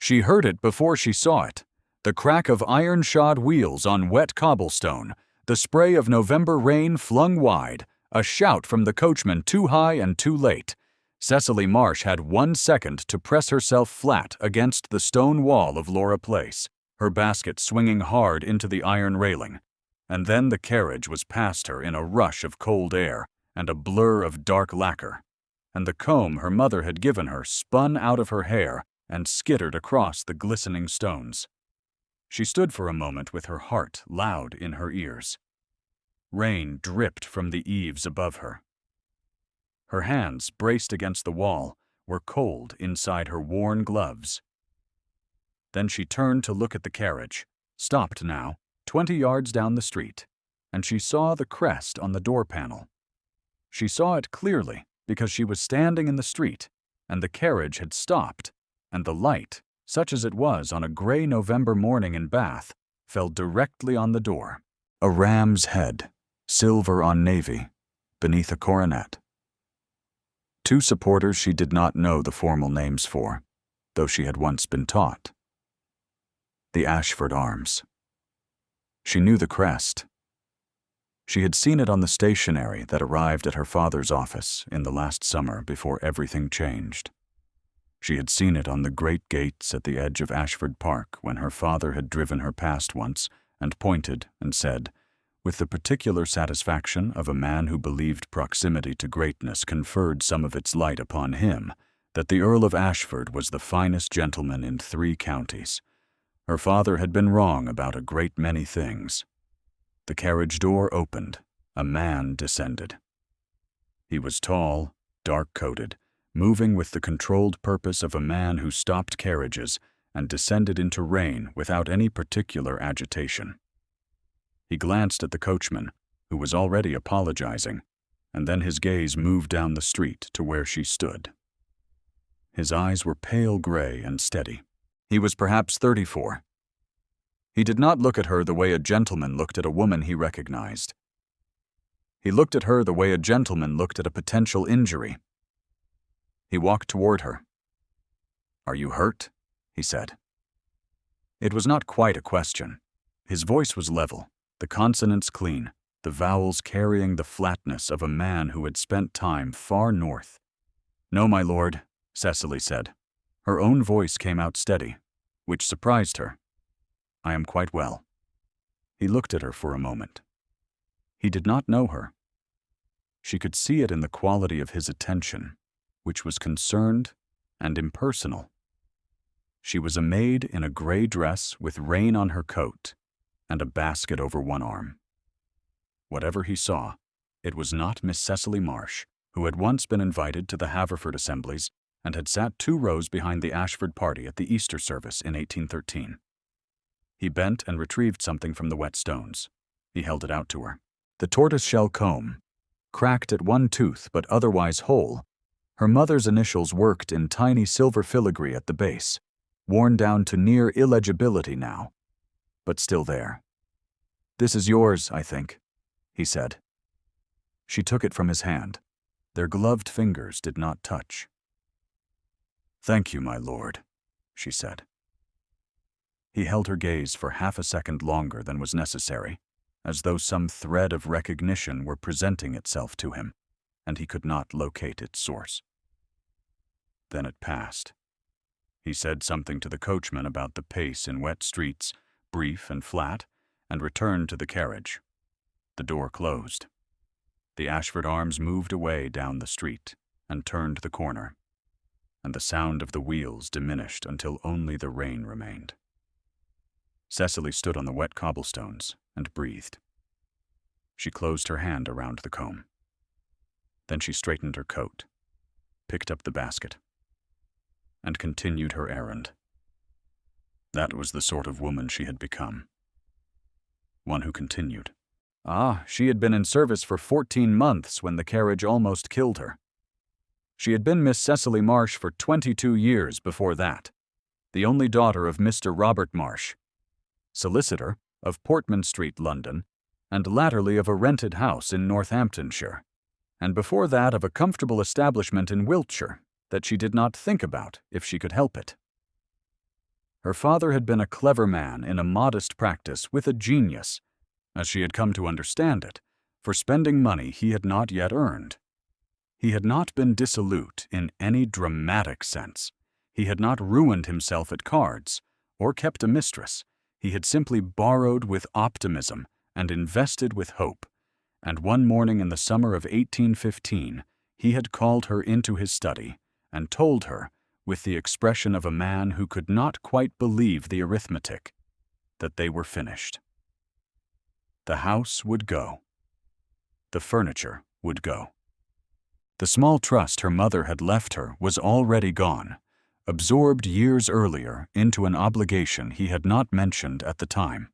She heard it before she saw it. The crack of iron-shod wheels on wet cobblestone, the spray of November rain flung wide, a shout from the coachman too high and too late. Cecily Marsh had 1 second to press herself flat against the stone wall of Laura Place, her basket swinging hard into the iron railing. And then the carriage was past her in a rush of cold air and a blur of dark lacquer, and the comb her mother had given her spun out of her hair and skittered across the glistening stones. She stood for a moment with her heart loud in her ears. Rain dripped from the eaves above her. Her hands, braced against the wall, were cold inside her worn gloves. Then she turned to look at the carriage, stopped now, 20 yards down the street, and she saw the crest on the door panel. She saw it clearly because she was standing in the street, and the carriage had stopped, and the light, such as it was on a gray November morning in Bath, fell directly on the door. A ram's head, silver on navy, beneath a coronet. 2 supporters she did not know the formal names for, though she had once been taught. The Ashford Arms. She knew the crest. She had seen it on the stationery that arrived at her father's office in the last summer before everything changed. She had seen it on the great gates at the edge of Ashford Park when her father had driven her past once and pointed and said, with the particular satisfaction of a man who believed proximity to greatness conferred some of its light upon him, that the Earl of Ashford was the finest gentleman in 3 counties. Her father had been wrong about a great many things. The carriage door opened. A man descended. He was tall, dark-coated, moving with the controlled purpose of a man who stopped carriages and descended into rain without any particular agitation. He glanced at the coachman, who was already apologizing, and then his gaze moved down the street to where she stood. His eyes were pale gray and steady. He was perhaps 34. He did not look at her the way a gentleman looked at a woman he recognized. He looked at her the way a gentleman looked at a potential injury. He walked toward her. "Are you hurt?" he said. It was not quite a question. His voice was level, the consonants clean, the vowels carrying the flatness of a man who had spent time far north. "No, my lord," Cecily said. Her own voice came out steady, which surprised her. "I am quite well." He looked at her for a moment. He did not know her. She could see it in the quality of his attention, which was concerned and impersonal. She was a maid in a gray dress with rain on her coat and a basket over one arm. Whatever he saw, it was not Miss Cecily Marsh, who had once been invited to the Haverford assemblies and had sat 2 rows behind the Ashford party at the Easter service in 1813. He bent and retrieved something from the wet stones. He held it out to her. The tortoise-shell comb, cracked at one tooth but otherwise whole, her mother's initials worked in tiny silver filigree at the base, worn down to near illegibility now, but still there. "This is yours, I think," he said. She took it from his hand. Their gloved fingers did not touch. "Thank you, my lord," she said. He held her gaze for half a second longer than was necessary, as though some thread of recognition were presenting itself to him, and he could not locate its source. Then it passed. He said something to the coachman about the pace in wet streets, brief and flat, and returned to the carriage. The door closed. The Ashford Arms moved away down the street and turned the corner, and the sound of the wheels diminished until only the rain remained. Cecily stood on the wet cobblestones and breathed. She closed her hand around the comb. Then she straightened her coat, picked up the basket, and continued her errand. That was the sort of woman she had become. One who continued. She had been in service for 14 months when the carriage almost killed her. She had been Miss Cecily Marsh for 22 years before that, the only daughter of Mr. Robert Marsh, solicitor of Portman Street, London, and latterly of a rented house in Northamptonshire, and before that of a comfortable establishment in Wiltshire that she did not think about if she could help it. Her father had been a clever man in a modest practice with a genius, as she had come to understand it, for spending money he had not yet earned. He had not been dissolute in any dramatic sense. He had not ruined himself at cards, or kept a mistress. He had simply borrowed with optimism and invested with hope. And one morning in the summer of 1815, he had called her into his study and told her, with the expression of a man who could not quite believe the arithmetic, that they were finished. The house would go. The furniture would go. The small trust her mother had left her was already gone, absorbed years earlier into an obligation he had not mentioned at the time.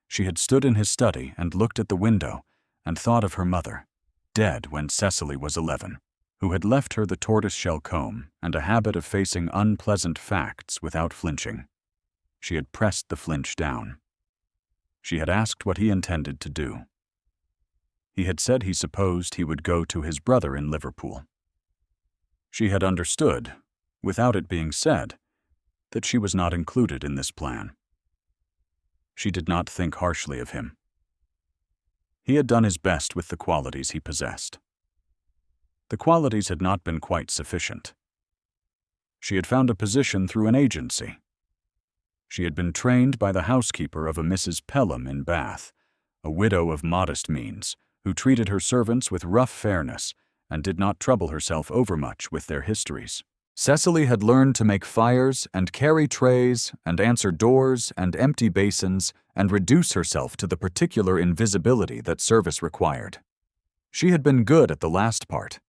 She had stood in his study and looked at the window and thought of her mother, dead when Cecily was 11, who had left her the tortoise-shell comb and a habit of facing unpleasant facts without flinching. She had pressed the flinch down. She had asked what he intended to do. He had said he supposed he would go to his brother in Liverpool. She had understood, without it being said, that she was not included in this plan. She did not think harshly of him. He had done his best with the qualities he possessed. The qualities had not been quite sufficient. She had found a position through an agency. She had been trained by the housekeeper of a Mrs. Pelham in Bath, a widow of modest means, who treated her servants with rough fairness and did not trouble herself overmuch with their histories. Cecily had learned to make fires and carry trays and answer doors and empty basins and reduce herself to the particular invisibility that service required. She had been good at the last part.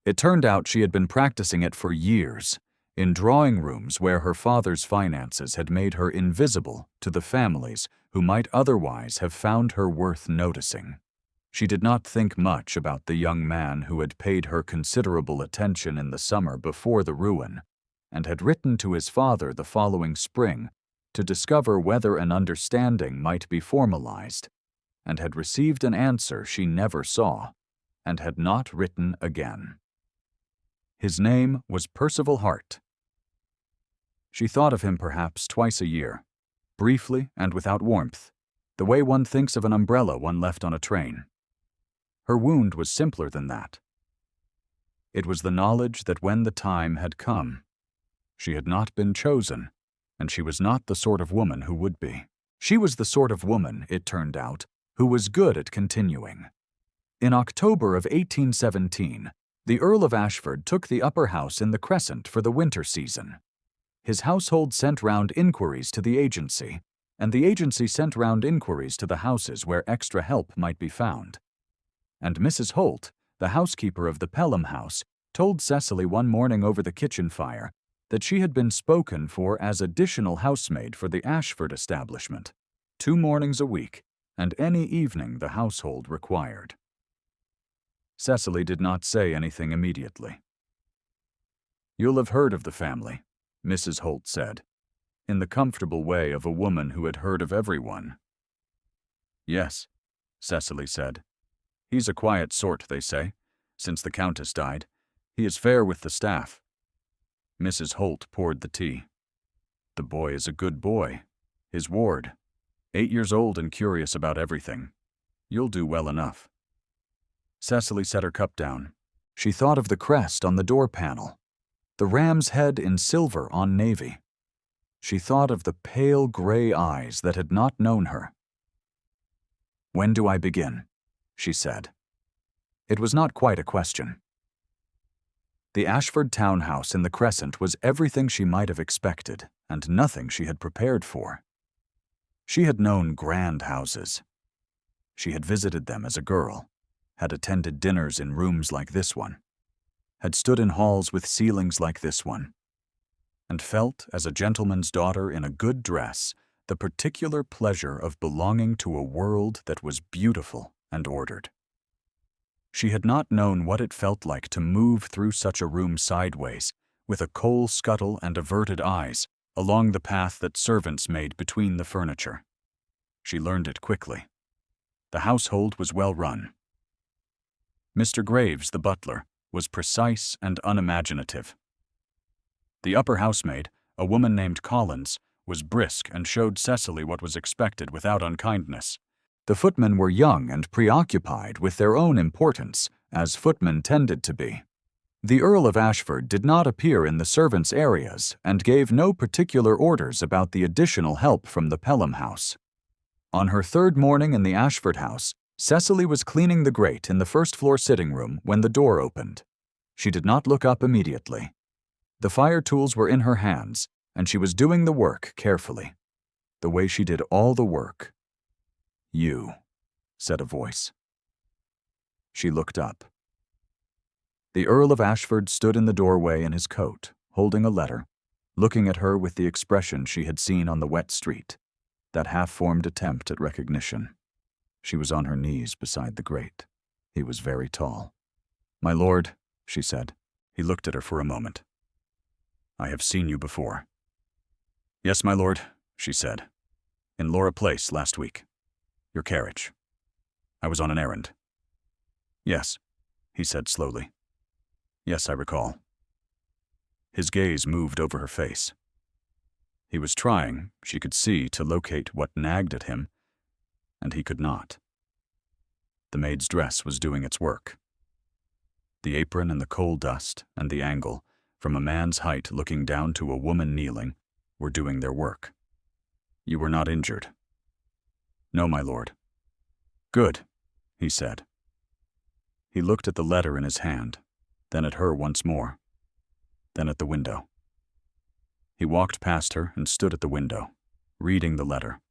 It turned out she had been practicing it for years, in drawing rooms where her father's finances had made her invisible to the families who might otherwise have found her worth noticing. She did not think much about the young man who had paid her considerable attention in the summer before the ruin, and had written to his father the following spring to discover whether an understanding might be formalized, and had received an answer she never saw, and had not written again. His name was Percival Hart. She thought of him perhaps twice a year, briefly and without warmth, the way one thinks of an umbrella one left on a train. Her wound was simpler than that. It was the knowledge that when the time had come, she had not been chosen, and she was not the sort of woman who would be. She was the sort of woman, it turned out, who was good at continuing. In October of 1817, the Earl of Ashford took the upper house in the Crescent for the winter season. His household sent round inquiries to the agency, and the agency sent round inquiries to the houses where extra help might be found. And Mrs. Holt, the housekeeper of the Pelham house, told Cecily one morning over the kitchen fire that she had been spoken for as additional housemaid for the Ashford establishment, 2 mornings a week, and any evening the household required. Cecily did not say anything immediately. "You'll have heard of the family," Mrs. Holt said, in the comfortable way of a woman who had heard of everyone. "Yes," Cecily said. "He's a quiet sort, they say, since the Countess died. He is fair with the staff." Mrs. Holt poured the tea. "The boy is a good boy. His ward. 8 years old and curious about everything. You'll do well enough." Cecily set her cup down. She thought of the crest on the door panel, the ram's head in silver on navy. She thought of the pale gray eyes that had not known her. "When do I begin?" she said. It was not quite a question. The Ashford townhouse in the Crescent was everything she might have expected, and nothing she had prepared for. She had known grand houses. She had visited them as a girl, had attended dinners in rooms like this one, had stood in halls with ceilings like this one, and felt, as a gentleman's daughter in a good dress, the particular pleasure of belonging to a world that was beautiful and ordered. She had not known what it felt like to move through such a room sideways, with a coal scuttle and averted eyes, along the path that servants made between the furniture. She learned it quickly. The household was well run. Mr. Graves, the butler, was precise and unimaginative. The upper housemaid, a woman named Collins, was brisk and showed Cecily what was expected without unkindness. The footmen were young and preoccupied with their own importance, as footmen tended to be. The Earl of Ashford did not appear in the servants' areas and gave no particular orders about the additional help from the Pelham house. On her third morning in the Ashford house, Cecily was cleaning the grate in the first-floor sitting-room when the door opened. She did not look up immediately. The fire tools were in her hands, and she was doing the work carefully, the way she did all the work. "You," said a voice. She looked up. The Earl of Ashford stood in the doorway in his coat, holding a letter, looking at her with the expression she had seen on the wet street, that half-formed attempt at recognition. She was on her knees beside the grate. He was very tall. "My lord," she said. He looked at her for a moment. "I have seen you before." "Yes, my lord," she said. "In Laura Place last week. Your carriage. I was on an errand." "Yes," he said slowly. "Yes, I recall." His gaze moved over her face. He was trying, she could see, to locate what nagged at him, and he could not. The maid's dress was doing its work. The apron and the coal dust and the angle, from a man's height looking down to a woman kneeling, were doing their work. "You were not injured?" "No, my lord." "Good," he said. He looked at the letter in his hand, then at her once more, then at the window. He walked past her and stood at the window, reading the letter.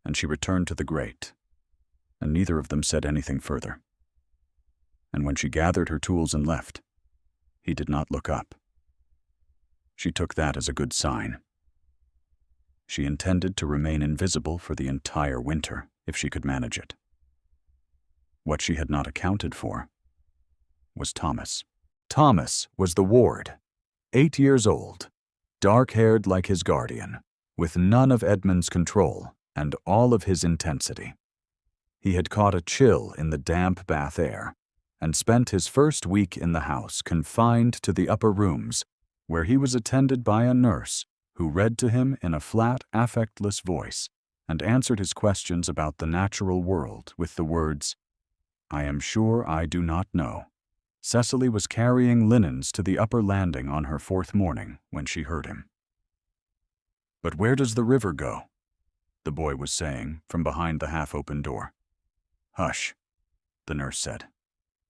And she returned to the grate, and neither of them said anything further. And when she gathered her tools and left, he did not look up. She took that as a good sign. She intended to remain invisible for the entire winter, if she could manage it. What she had not accounted for was Thomas. Thomas was the ward, 8 years old, dark-haired like his guardian, with none of Edmund's control and all of his intensity. He had caught a chill in the damp Bath air and spent his first week in the house confined to the upper rooms, where he was attended by a nurse who read to him in a flat, affectless voice and answered his questions about the natural world with the words, "I am sure I do not know." Cecily was carrying linens to the upper landing on her fourth morning when she heard him. "But where does the river go?" the boy was saying from behind the half-open door. "Hush," the nurse said.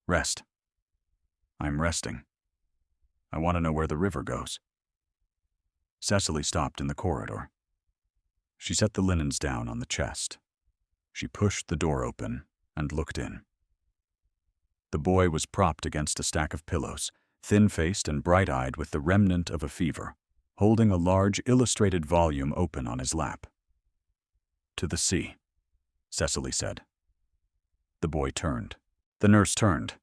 "Rest." "I'm resting. I want to know where the river goes." Cecily stopped in the corridor. She set the linens down on the chest. She pushed the door open and looked in. The boy was propped against a stack of pillows, thin-faced and bright-eyed with the remnant of a fever, holding a large illustrated volume open on his lap. "To the sea," Cecily said. The boy turned. The nurse turned.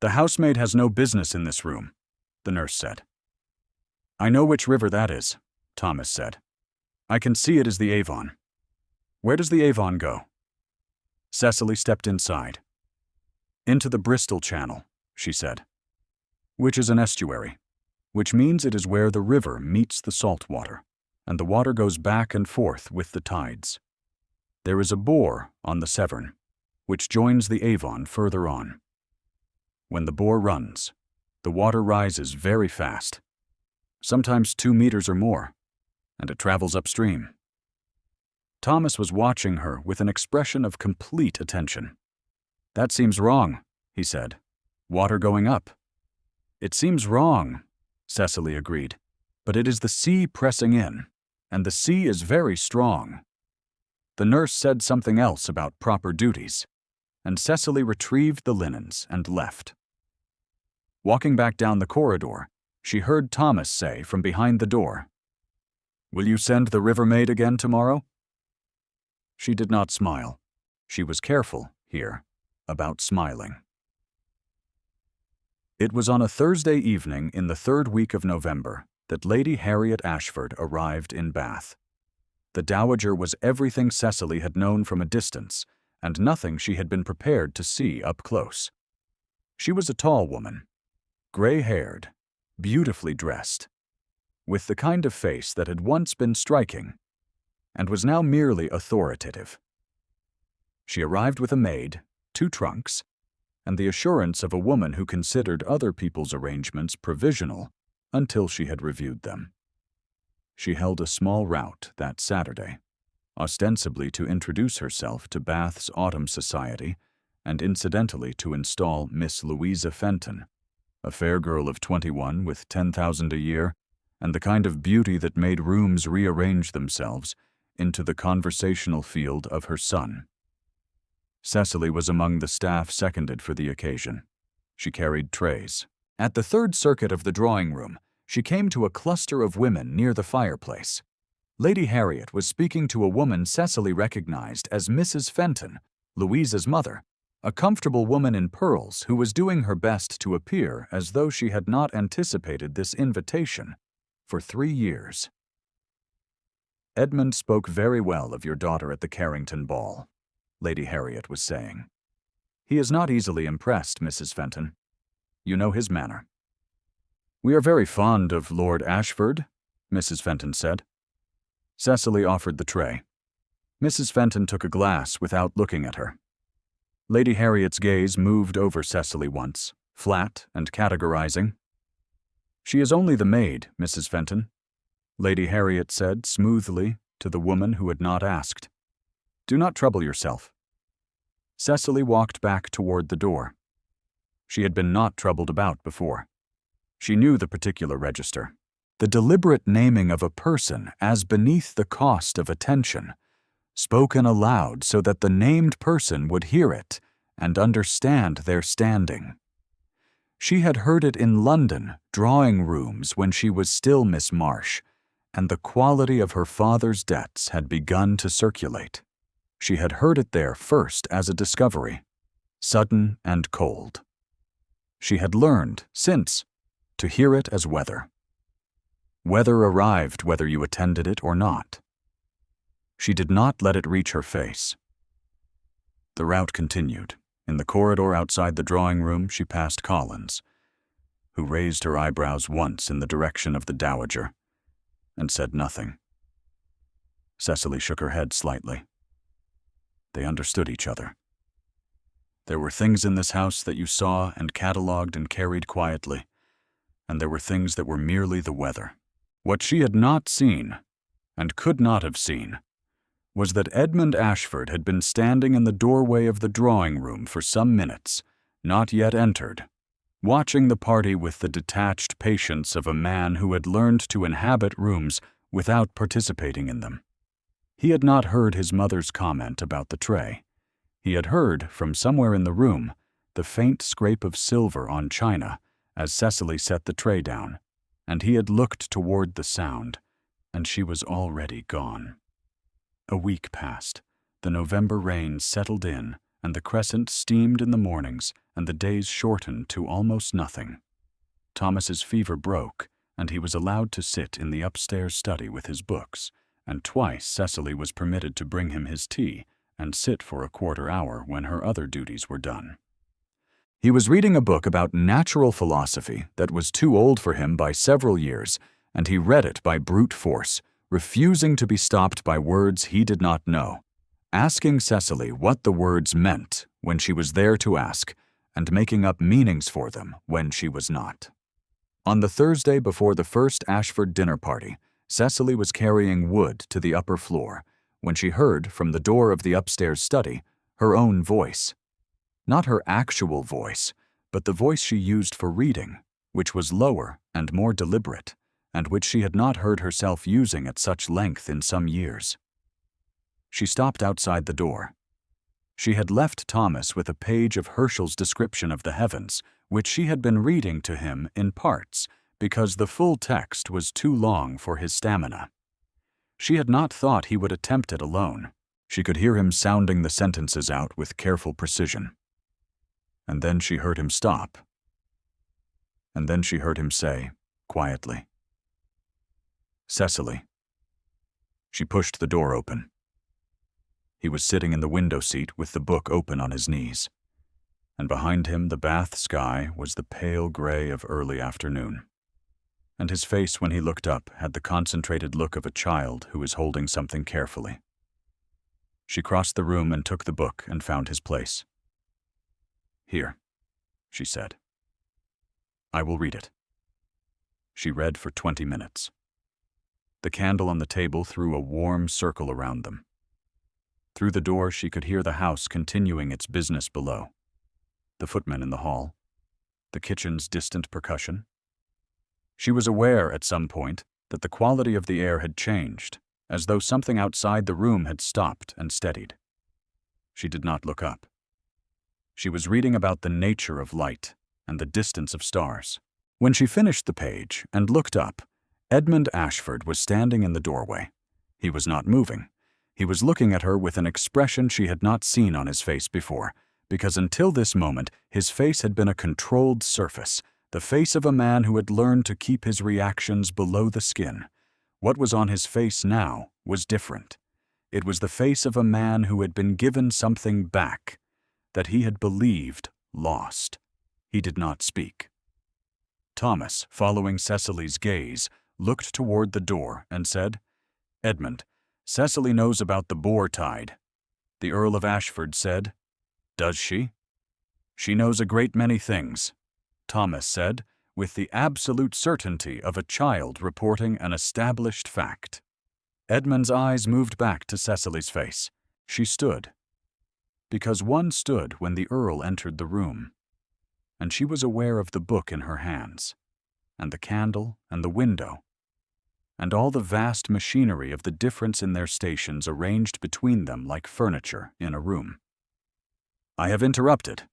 "The housemaid has no business in this room," the nurse said. "I know which river that is," Thomas said. "I can see it is the Avon." "Where does the Avon go?" Cecily stepped inside. "Into the Bristol Channel," she said, "which is an estuary, which means it is where the river meets the salt water, and the water goes back and forth with the tides. There is a bore on the Severn, which joins the Avon further on. When the bore runs, the water rises very fast, sometimes 2 meters or more, and it travels upstream." Thomas was watching her with an expression of complete attention. "That seems wrong," he said. "Water going up." "It seems wrong," Cecily agreed, "but it is the sea pressing in, and the sea is very strong." The nurse said something else about proper duties, and Cecily retrieved the linens and left. Walking back down the corridor, she heard Thomas say from behind the door, "Will you send the river maid again tomorrow?" She did not smile. She was careful, here, about smiling. It was on a Thursday evening in the third week of November that Lady Harriet Ashford arrived in Bath. The dowager was everything Cecily had known from a distance, and nothing she had been prepared to see up close. She was a tall woman, gray-haired, beautifully dressed. with the kind of face that had once been striking and was now merely authoritative. She arrived with a maid, 2 trunks, and the assurance of a woman who considered other people's arrangements provisional until she had reviewed them. She held a small rout that Saturday, ostensibly to introduce herself to Bath's Autumn Society and incidentally to install Miss Louisa Fenton, a fair girl of 21 with 10,000 a year and the kind of beauty that made rooms rearrange themselves into the conversational field of her son. Cecily was among the staff seconded for the occasion. She carried trays. At the third circuit of the drawing room, she came to a cluster of women near the fireplace. Lady Harriet was speaking to a woman Cecily recognized as Mrs. Fenton, Louisa's mother, a comfortable woman in pearls who was doing her best to appear as though she had not anticipated this invitation for 3 years. "Edmund spoke very well of your daughter at the Carrington ball," Lady Harriet was saying. "He is not easily impressed, Mrs. Fenton. You know his manner." "We are very fond of Lord Ashford," Mrs. Fenton said. Cecily offered the tray. Mrs. Fenton took a glass without looking at her. Lady Harriet's gaze moved over Cecily once, flat and categorizing. "She is only the maid, Mrs. Fenton," Lady Harriet said smoothly to the woman who had not asked. "Do not trouble yourself." Cecily walked back toward the door. She had been not troubled about before. She knew the particular register. The deliberate naming of a person as beneath the cost of attention, spoken aloud so that the named person would hear it and understand their standing. She had heard it in London drawing rooms when she was still Miss Marsh, and the quality of her father's debts had begun to circulate. She had heard it there first as a discovery, sudden and cold. She had learned, since, to hear it as weather. Weather arrived whether you attended it or not. She did not let it reach her face. The rout continued. In the corridor outside the drawing room, she passed Collins, who raised her eyebrows once in the direction of the dowager, and said nothing. Cecily shook her head slightly. They understood each other. There were things in this house that you saw and catalogued and carried quietly, and there were things that were merely the weather. What she had not seen, and could not have seen, was that Edmund Ashford had been standing in the doorway of the drawing room for some minutes, not yet entered, watching the party with the detached patience of a man who had learned to inhabit rooms without participating in them. He had not heard his mother's comment about the tray. He had heard, from somewhere in the room, the faint scrape of silver on china as Cecily set the tray down, and he had looked toward the sound, and she was already gone. A week passed. The November rain settled in, and the crescent steamed in the mornings, and the days shortened to almost nothing. Thomas's fever broke, and he was allowed to sit in the upstairs study with his books, and twice Cecily was permitted to bring him his tea and sit for a quarter hour when her other duties were done. He was reading a book about natural philosophy that was too old for him by several years, and he read it by brute force, refusing to be stopped by words he did not know, asking Cecily what the words meant when she was there to ask, and making up meanings for them when she was not. On the Thursday before the first Ashford dinner party, Cecily was carrying wood to the upper floor when she heard from the door of the upstairs study her own voice. Not her actual voice, but the voice she used for reading, which was lower and more deliberate, and which she had not heard herself using at such length in some years. She stopped outside the door. She had left Thomas with a page of Herschel's description of the heavens, which she had been reading to him in parts, because the full text was too long for his stamina. She had not thought he would attempt it alone. She could hear him sounding the sentences out with careful precision. And then she heard him stop. And then she heard him say, quietly, "Cecily." She pushed the door open. He was sitting in the window seat with the book open on his knees, and behind him the Bath sky was the pale gray of early afternoon. and his face when he looked up had the concentrated look of a child who is holding something carefully. She crossed the room and took the book and found his place. "Here," she said. "I will read it." She read for 20 minutes. The candle on the table threw a warm circle around them. Through the door she could hear the house continuing its business below. The footmen in the hall. The kitchen's distant percussion. She was aware at some point that the quality of the air had changed, as though something outside the room had stopped and steadied. She did not look up. She was reading about the nature of light and the distance of stars. When she finished the page and looked up, Edmund Ashford was standing in the doorway. He was not moving. He was looking at her with an expression she had not seen on his face before, because until this moment his face had been a controlled surface, the face of a man who had learned to keep his reactions below the skin. What was on his face now was different. It was the face of a man who had been given something back, that he had believed lost. He did not speak. Thomas, following Cecily's gaze, looked toward the door and said, "Edmund, Cecily knows about the boar tide." The Earl of Ashford said, "Does she?" "She knows a great many things," Thomas said, with the absolute certainty of a child reporting an established fact. Edmund's eyes moved back to Cecily's face. She stood. Because one stood when the Earl entered the room. And she was aware of the book in her hands, and the candle and the window, and all the vast machinery of the difference in their stations arranged between them like furniture in a room. "I have interrupted,"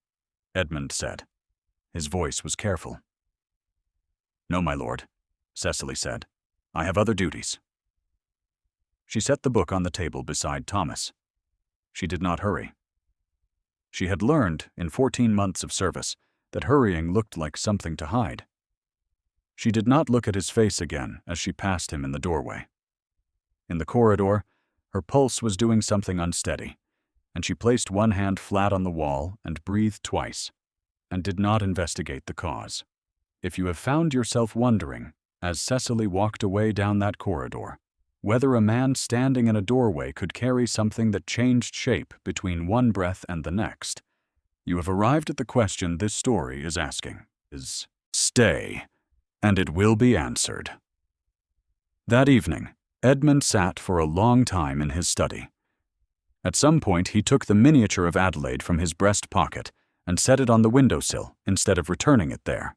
Edmund said. His voice was careful. "No, my lord," Cecily said. "I have other duties." She set the book on the table beside Thomas. She did not hurry. She had learned, in 14 months of service, that hurrying looked like something to hide. She did not look at his face again as she passed him in the doorway. In the corridor, her pulse was doing something unsteady, and she placed one hand flat on the wall and breathed twice, and did not investigate the cause. If you have found yourself wondering, as Cecily walked away down that corridor, whether a man standing in a doorway could carry something that changed shape between one breath and the next, you have arrived at the question this story is asking, is stay, and it will be answered. That evening, Edmund sat for a long time in his study. At some point he took the miniature of Adelaide from his breast pocket and set it on the windowsill instead of returning it there.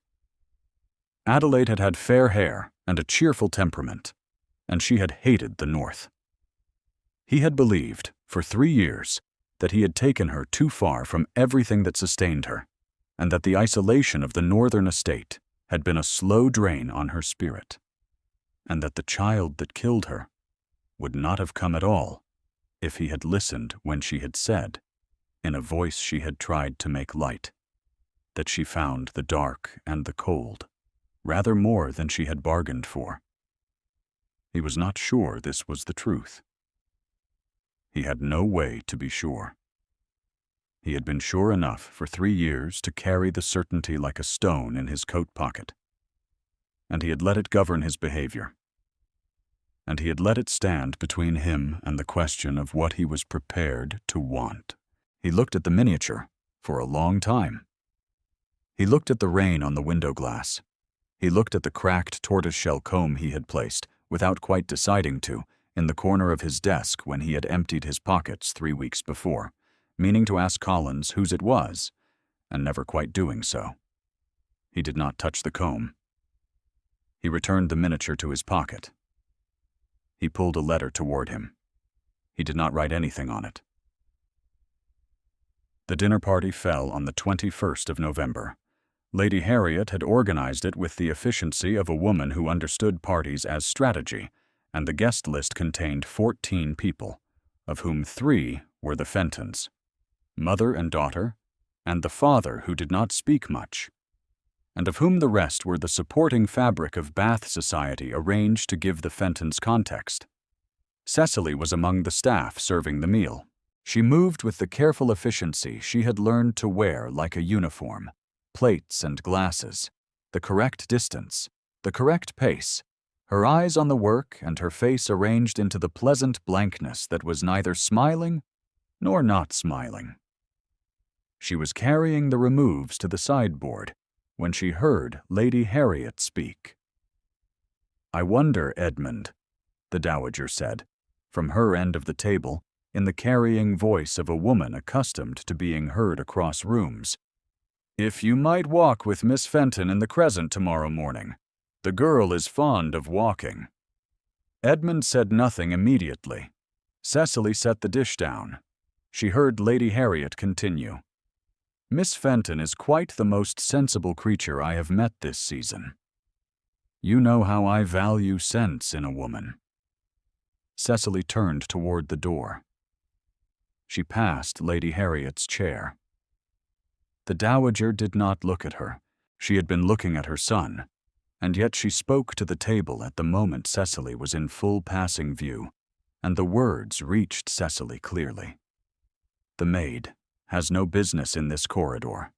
Adelaide had had fair hair and a cheerful temperament, and she had hated the North. He had believed, for 3 years, that he had taken her too far from everything that sustained her, and that the isolation of the northern estate had been a slow drain on her spirit, and that the child that killed her would not have come at all if he had listened when she had said, in a voice she had tried to make light, that she found the dark and the cold rather more than she had bargained for. He was not sure this was the truth. He had no way to be sure. He had been sure enough for 3 years to carry the certainty like a stone in his coat pocket, and he had let it govern his behavior. And he had let it stand between him and the question of what he was prepared to want. He looked at the miniature for a long time. He looked at the rain on the window glass. He looked at the cracked tortoiseshell comb he had placed, without quite deciding to, in the corner of his desk when he had emptied his pockets 3 weeks before, meaning to ask Collins whose it was, and never quite doing so. He did not touch the comb. He returned the miniature to his pocket. He pulled a letter toward him. He did not write anything on it. The dinner party fell on the 21st of November. Lady Harriet had organized it with the efficiency of a woman who understood parties as strategy, and the guest list contained 14 people, of whom 3 were the Fentons, mother and daughter, and the father who did not speak much, and of whom the rest were the supporting fabric of Bath society arranged to give the Fentons context. Cecily was among the staff serving the meal. She moved with the careful efficiency she had learned to wear like a uniform. Plates and glasses, the correct distance, the the correct pace, her eyes on the work and her face arranged into the pleasant blankness that was neither smiling nor not smiling. She was carrying the removes to the sideboard when she heard Lady Harriet speak. "I wonder, Edmund," the dowager said, from her end of the table, in the carrying voice of a woman accustomed to being heard across rooms, "if you might walk with Miss Fenton in the Crescent tomorrow morning. The girl is fond of walking." Edmund said nothing immediately. Cecily set the dish down. She heard Lady Harriet continue. "Miss Fenton is quite the most sensible creature I have met this season. You know how I value sense in a woman." Cecily turned toward the door. She passed Lady Harriet's chair. The dowager did not look at her. She had been looking at her son, and yet she spoke to the table at the moment Cecily was in full passing view, and the words reached Cecily clearly. "The maid has no business in this corridor,"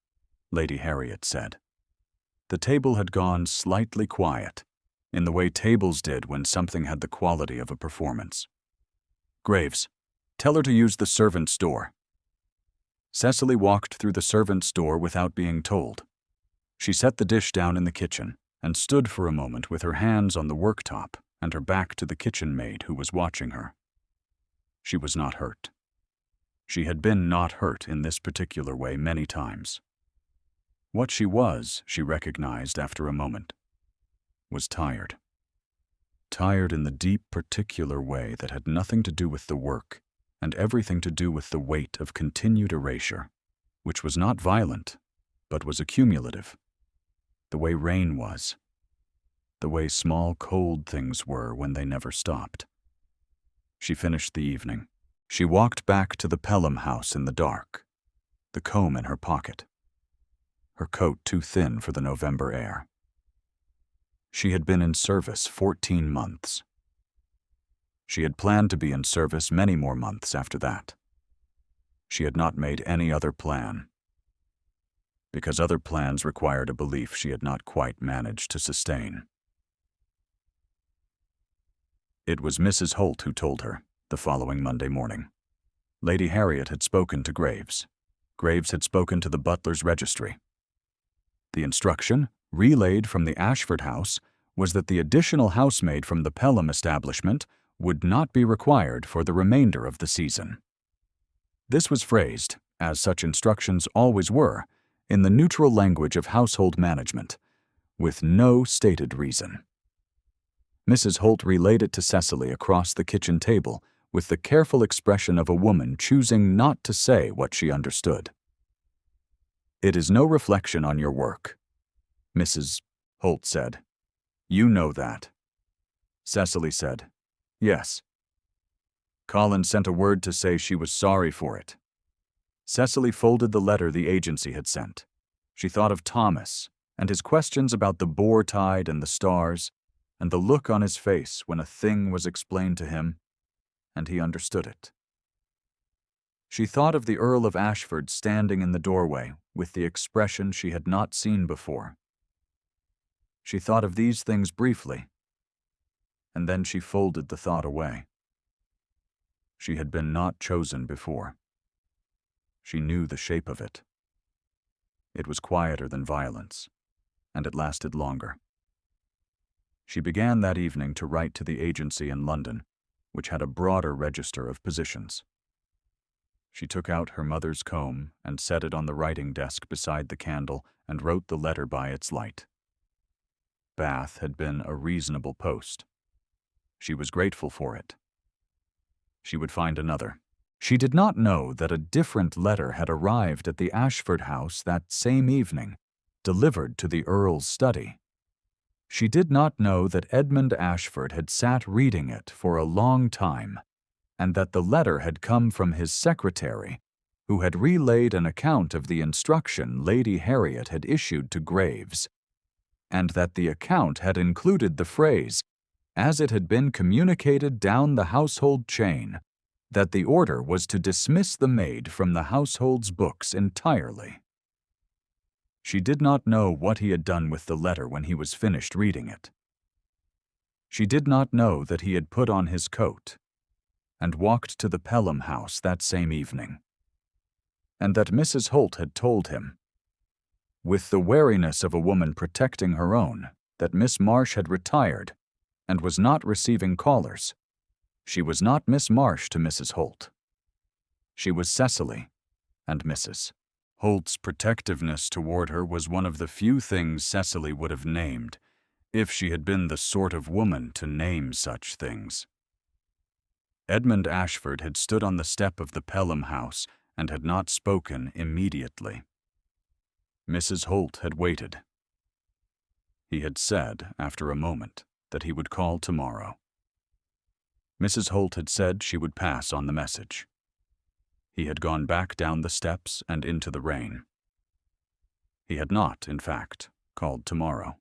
Lady Harriet said. The table had gone slightly quiet, in the way tables did when something had the quality of a performance. "Graves, tell her to use the servants' door." Cecily walked through the servants' door without being told. She set the dish down in the kitchen and stood for a moment with her hands on the worktop and her back to the kitchen maid who was watching her. She was not hurt. She had been not hurt in this particular way many times. What she was, she recognized after a moment, was tired. Tired in the deep particular way that had nothing to do with the work and everything to do with the weight of continued erasure, which was not violent, but was accumulative. The way rain was. The way small cold things were when they never stopped. She finished the evening. She walked back to the Pelham house in the dark, the comb in her pocket, her coat too thin for the November air. She had been in service 14 months. She had planned to be in service many more months after that. She had not made any other plan, because other plans required a belief she had not quite managed to sustain. It was Mrs. Holt who told her, the following Monday morning. Lady Harriet had spoken to Graves. Graves had spoken to the butler's registry. The instruction, relayed from the Ashford house, was that the additional housemaid from the Pelham establishment would not be required for the remainder of the season. This was phrased, as such instructions always were, in the neutral language of household management, with no stated reason. Mrs. Holt relayed it to Cecily across the kitchen table with the careful expression of a woman choosing not to say what she understood. "It is no reflection on your work," Mrs. Holt said. "You know that." Cecily said, "Yes." Colin sent a word to say she was sorry for it. Cecily folded the letter the agency had sent. She thought of Thomas and his questions about the boar tide and the stars, and the look on his face when a thing was explained to him, and he understood it. She thought of the Earl of Ashford standing in the doorway with the expression she had not seen before. She thought of these things briefly, and then she folded the thought away. She had been not chosen before. She knew the shape of it. It was quieter than violence, and it lasted longer. She began that evening to write to the agency in London, which had a broader register of positions. She took out her mother's comb and set it on the writing desk beside the candle and wrote the letter by its light. Bath had been a reasonable post. She was grateful for it. She would find another. She did not know that a different letter had arrived at the Ashford house that same evening, delivered to the Earl's study. She did not know that Edmund Ashford had sat reading it for a long time, and that the letter had come from his secretary, who had relayed an account of the instruction Lady Harriet had issued to Graves, and that the account had included the phrase, as it had been communicated down the household chain, that the order was to dismiss the maid from the household's books entirely. She did not know what he had done with the letter when he was finished reading it. She did not know that he had put on his coat and walked to the Pelham house that same evening, and that Mrs. Holt had told him, with the wariness of a woman protecting her own, that Miss Marsh had retired and was not receiving callers. She was not Miss Marsh to Mrs. Holt. She was Cecily, and Mrs. Holt's protectiveness toward her was one of the few things Cecily would have named, if she had been the sort of woman to name such things. Edmund Ashford had stood on the step of the Pelham house and had not spoken immediately. Mrs. Holt had waited. He had said, after a moment, that he would call tomorrow. Mrs. Holt had said she would pass on the message. He had gone back down the steps and into the rain. He had not, in fact, called tomorrow.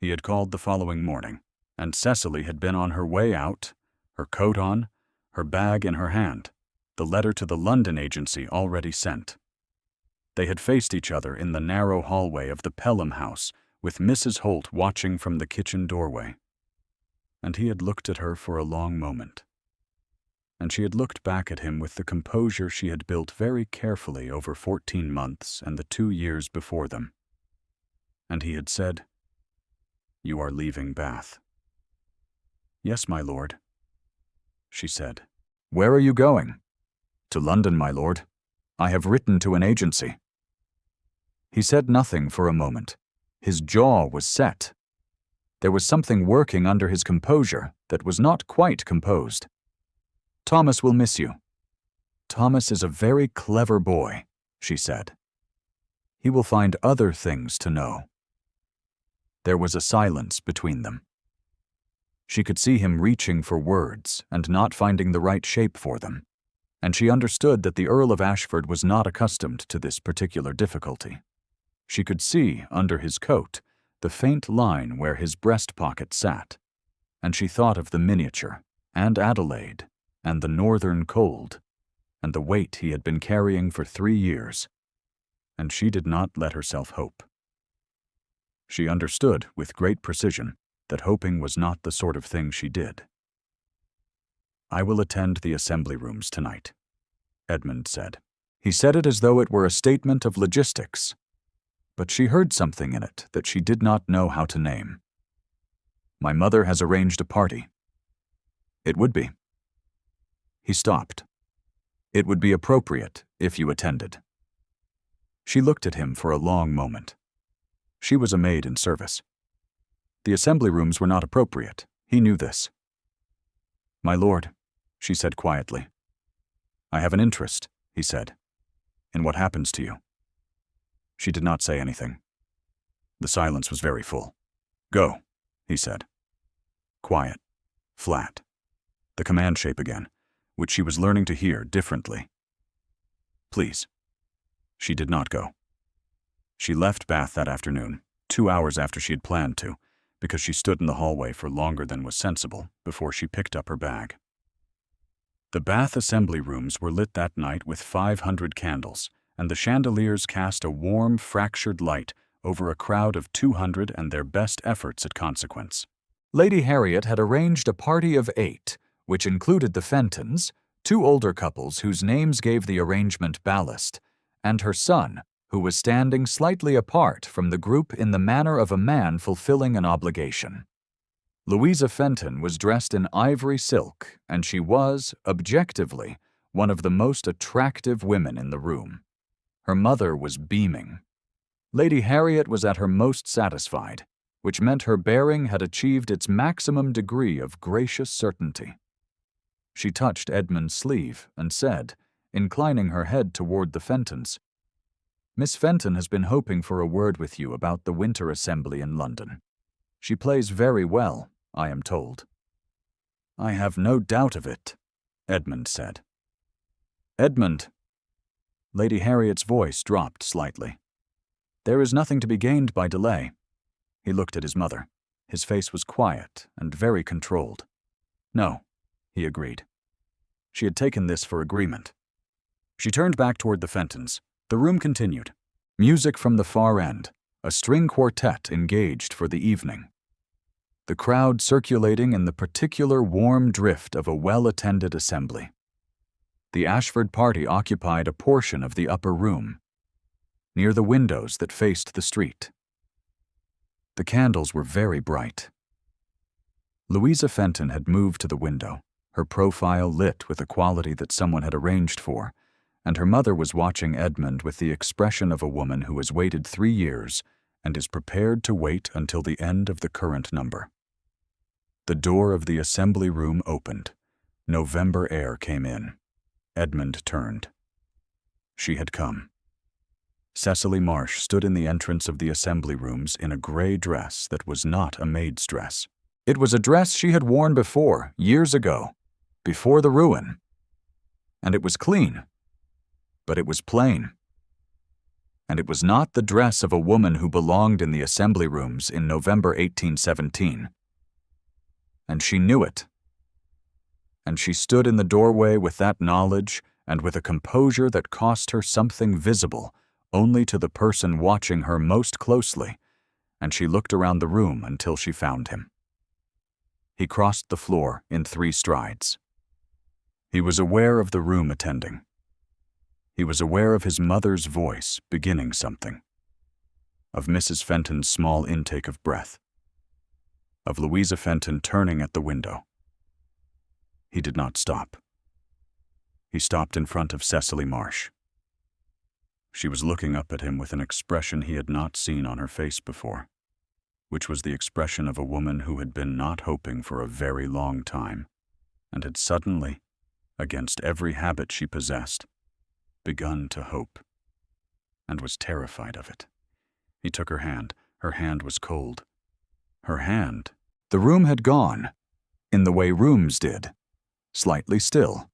He had called the following morning, and Cecily had been on her way out, her coat on, her bag in her hand, the letter to the London agency already sent. They had faced each other in the narrow hallway of the Pelham house, with Mrs. Holt watching from the kitchen doorway. And he had looked at her for a long moment. And she had looked back at him with the composure she had built very carefully over 14 months and the 2 years before them. And he had said, "You are leaving Bath." "Yes, my lord," she said. "Where are you going?" "To London, my lord. I have written to an agency." He said nothing for a moment. His jaw was set. There was something working under his composure that was not quite composed. "Thomas will miss you." "Thomas is a very clever boy," she said. "He will find other things to know." There was a silence between them. She could see him reaching for words and not finding the right shape for them, and she understood that the Earl of Ashford was not accustomed to this particular difficulty. She could see, under his coat, the faint line where his breast pocket sat, and she thought of the miniature, and Adelaide, and the northern cold, and the weight he had been carrying for 3 years, and she did not let herself hope. She understood with great precision that hoping was not the sort of thing she did. "I will attend the assembly rooms tonight," Edmund said. He said it as though it were a statement of logistics, but she heard something in it that she did not know how to name. "My mother has arranged a party." "It would be." He stopped. "It would be appropriate if you attended." She looked at him for a long moment. She was a maid in service. The assembly rooms were not appropriate. He knew this. "My lord," she said quietly. "I have an interest," he said, "in what happens to you." She did not say anything. The silence was very full. "Go," he said. Quiet, flat, the command shape again, which she was learning to hear differently. "Please." She did not go. She left Bath that afternoon, 2 hours after she had planned to, because she stood in the hallway for longer than was sensible before she picked up her bag. The Bath assembly rooms were lit that night with 500 candles, and the chandeliers cast a warm, fractured light over a crowd of 200 and their best efforts at consequence. Lady Harriet had arranged a party of 8, which included the Fentons, 2 older couples whose names gave the arrangement ballast, and her son, who was standing slightly apart from the group in the manner of a man fulfilling an obligation. Louisa Fenton was dressed in ivory silk, and she was, objectively, one of the most attractive women in the room. Her mother was beaming. Lady Harriet was at her most satisfied, which meant her bearing had achieved its maximum degree of gracious certainty. She touched Edmund's sleeve and said, inclining her head toward the Fentons, "Miss Fenton has been hoping for a word with you about the winter assembly in London. She plays very well, I am told." "I have no doubt of it," Edmund said. "Edmund." Lady Harriet's voice dropped slightly. "There is nothing to be gained by delay." He looked at his mother. His face was quiet and very controlled. "No," he agreed. She had taken this for agreement. She turned back toward the Fentons. The room continued. Music from the far end, a string quartet engaged for the evening. the crowd circulating in the particular warm drift of a well-attended assembly. The Ashford party occupied a portion of the upper room, near the windows that faced the street. The candles were very bright. Louisa Fenton had moved to the window, her profile lit with a quality that someone had arranged for, and her mother was watching Edmund with the expression of a woman who has waited 3 years and is prepared to wait until the end of the current number. The door of the assembly room opened. November air came in. Edmund turned. She had come. Cecily Marsh stood in the entrance of the assembly rooms in a gray dress that was not a maid's dress. It was a dress she had worn before, years ago, before the ruin. And it was clean, but it was plain. And it was not the dress of a woman who belonged in the assembly rooms in November 1817. And she knew it. And she stood in the doorway with that knowledge and with a composure that cost her something visible only to the person watching her most closely, and she looked around the room until she found him. He crossed the floor in 3 strides. He was aware of the room attending. He was aware of his mother's voice beginning something, of Mrs. Fenton's small intake of breath, of Louisa Fenton turning at the window. He did not stop. He stopped in front of Cecily Marsh. She was looking up at him with an expression he had not seen on her face before, which was the expression of a woman who had been not hoping for a very long time, and had suddenly, against every habit she possessed, begun to hope, and was terrified of it. He took her hand. Her hand was cold. Her hand. The room had gone, in the way rooms did, slightly still.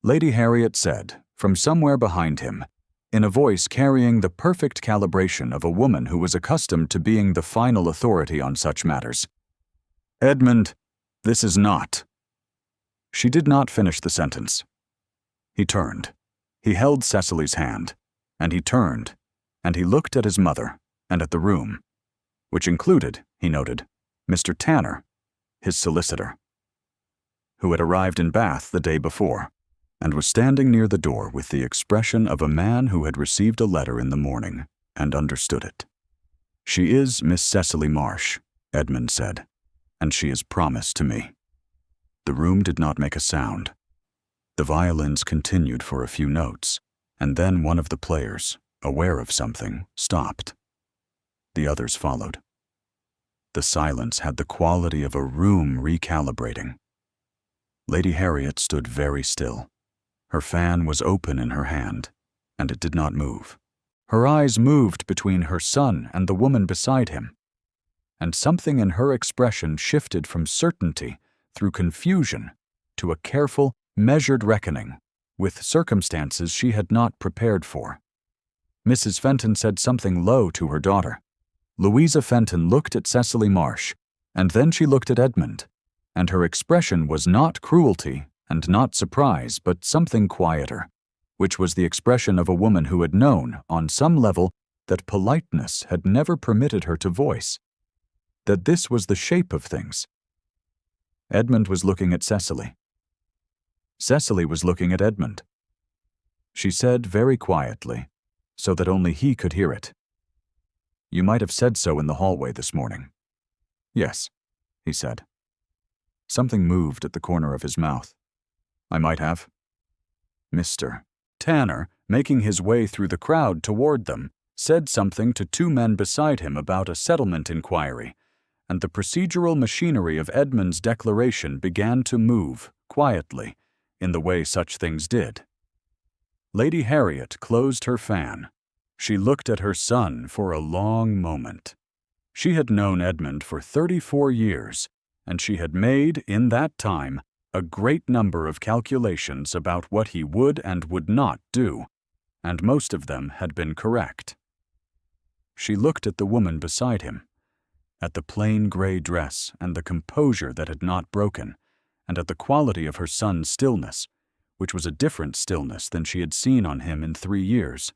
Lady Harriet said, from somewhere behind him, in a voice carrying the perfect calibration of a woman who was accustomed to being the final authority on such matters, "Edmund, this is not." She did not finish the sentence. He turned. He held Cecily's hand, and he turned, and he looked at his mother and at the room, which included, he noted, Mr. Tanner, his solicitor, who had arrived in Bath the day before, and was standing near the door with the expression of a man who had received a letter in the morning and understood it. "She is Miss Cecily Marsh," Edmund said, "and she is promised to me." The room did not make a sound. The violins continued for a few notes, and then one of the players, aware of something, stopped. The others followed. The silence had the quality of a room recalibrating. Lady Harriet stood very still. Her fan was open in her hand, and it did not move. Her eyes moved between her son and the woman beside him, and something in her expression shifted from certainty through confusion to a careful, measured reckoning with circumstances she had not prepared for. Mrs. Fenton said something low to her daughter. Louisa Fenton looked at Cecily Marsh, and then she looked at Edmund, and her expression was not cruelty and not surprise, but something quieter, which was the expression of a woman who had known, on some level, that politeness had never permitted her to voice, that this was the shape of things. Edmund was looking at Cecily. Cecily was looking at Edmund. She said very quietly, so that only he could hear it, "You might have said so in the hallway this morning." "Yes," he said. Something moved at the corner of his mouth. "I might have." Mr. Tanner, making his way through the crowd toward them, said something to 2 men beside him about a settlement inquiry, and the procedural machinery of Edmund's declaration began to move, quietly, in the way such things did. Lady Harriet closed her fan. She looked at her son for a long moment. She had known Edmund for 34 years, and she had made, in that time, a great number of calculations about what he would and would not do, and most of them had been correct. She looked at the woman beside him, at the plain gray dress and the composure that had not broken, and at the quality of her son's stillness, which was a different stillness than she had seen on him in 3 years,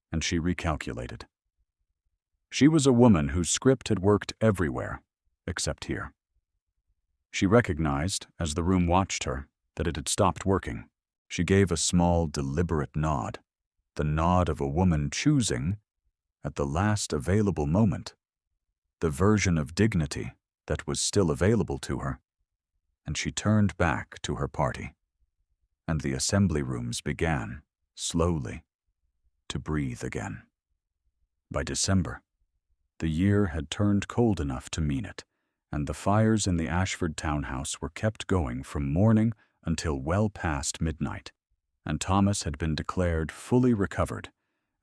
and she recalculated. She was a woman whose script had worked everywhere, except here. She recognized, as the room watched her, that it had stopped working. She gave a small, deliberate nod, the nod of a woman choosing, at the last available moment, the version of dignity that was still available to her, and she turned back to her party, and the assembly rooms began, slowly, to breathe again. By December, the year had turned cold enough to mean it, and the fires in the Ashford townhouse were kept going from morning until well past midnight, and Thomas had been declared fully recovered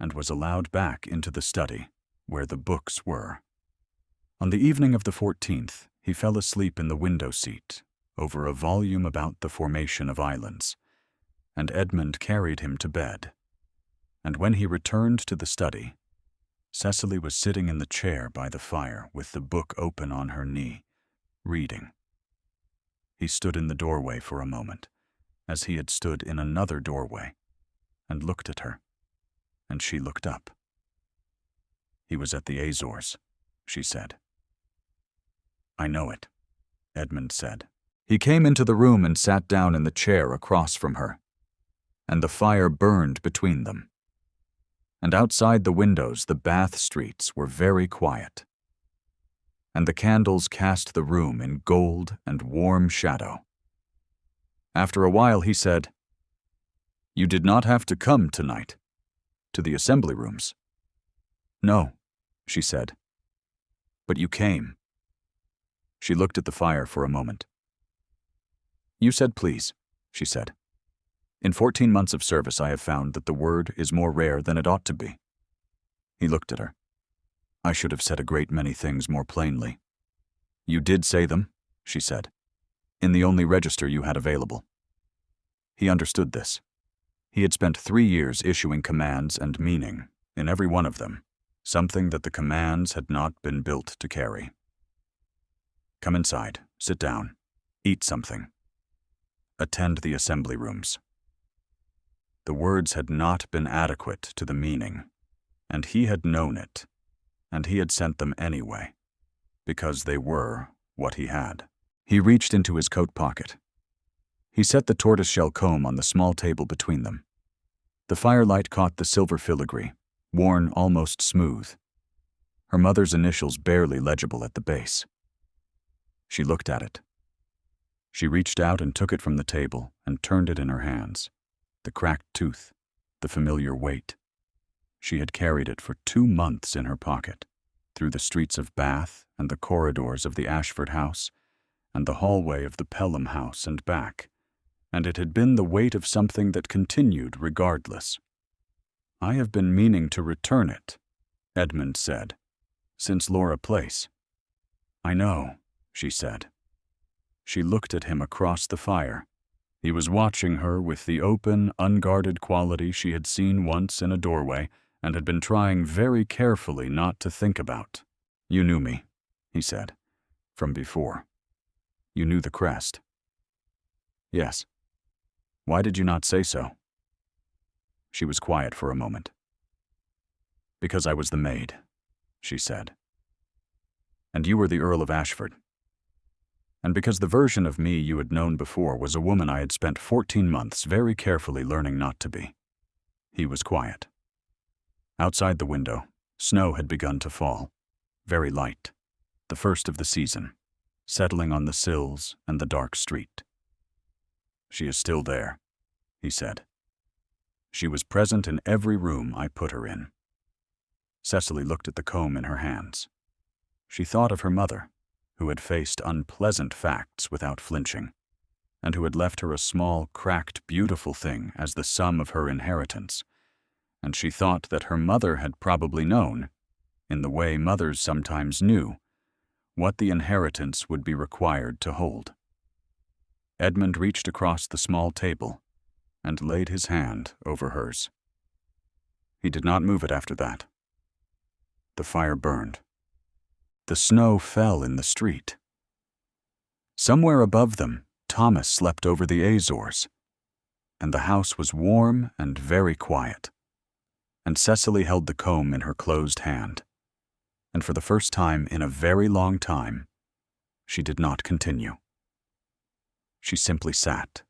and was allowed back into the study, where the books were. On the evening of the 14th, he fell asleep in the window seat over a volume about the formation of islands, and Edmund carried him to bed. And when he returned to the study, Cecily was sitting in the chair by the fire with the book open on her knee, reading. He stood in the doorway for a moment, as he had stood in another doorway, and looked at her, and she looked up. "He was at the Azores," she said. "I know it," Edmund said. He came into the room and sat down in the chair across from her, and the fire burned between them. And outside the windows the Bath streets were very quiet, and the candles cast the room in gold and warm shadow. After a while he said, "You did not have to come tonight, to the assembly rooms." "No," she said, "but you came." She looked at the fire for a moment. "You said please," she said. "In 14 months of service I have found that the word is more rare than it ought to be." He looked at her. "I should have said a great many things more plainly." "You did say them," she said, "in the only register you had available." He understood this. He had spent 3 years issuing commands and meaning, in every one of them, something that the commands had not been built to carry. "Come inside, sit down, eat something. Attend the assembly rooms." The words had not been adequate to the meaning, and he had known it, and he had sent them anyway, because they were what he had. He reached into his coat pocket. He set the tortoiseshell comb on the small table between them. The firelight caught the silver filigree, worn almost smooth, her mother's initials barely legible at the base. She looked at it. She reached out and took it from the table and turned it in her hands. The cracked tooth, the familiar weight. She had carried it for 2 months in her pocket, through the streets of Bath and the corridors of the Ashford house, and the hallway of the Pelham house and back, and it had been the weight of something that continued regardless. "I have been meaning to return it," Edmund said, "since Laura Place." "I know," she said. She looked at him across the fire. He was watching her with the open, unguarded quality she had seen once in a doorway and had been trying very carefully not to think about. "You knew me," he said, "from before. You knew the Crest." "Yes. Why did you not say so?" She was quiet for a moment. "Because I was the maid," she said. "And you were the Earl of Ashford. And because the version of me you had known before was a woman I had spent 14 months very carefully learning not to be." He was quiet. Outside the window, snow had begun to fall, very light, the first of the season, settling on the sills and the dark street. "She is still there," he said. "She was present in every room I put her in." Cecily looked at the comb in her hands. She thought of her mother, who had faced unpleasant facts without flinching, and who had left her a small, cracked, beautiful thing as the sum of her inheritance, and she thought that her mother had probably known, in the way mothers sometimes knew, what the inheritance would be required to hold. Edmund reached across the small table and laid his hand over hers. He did not move it after that. The fire burned. The snow fell in the street. Somewhere above them, Thomas slept over the Azores, and the house was warm and very quiet, and Cecily held the comb in her closed hand, and for the first time in a very long time, She did not continue. She simply sat,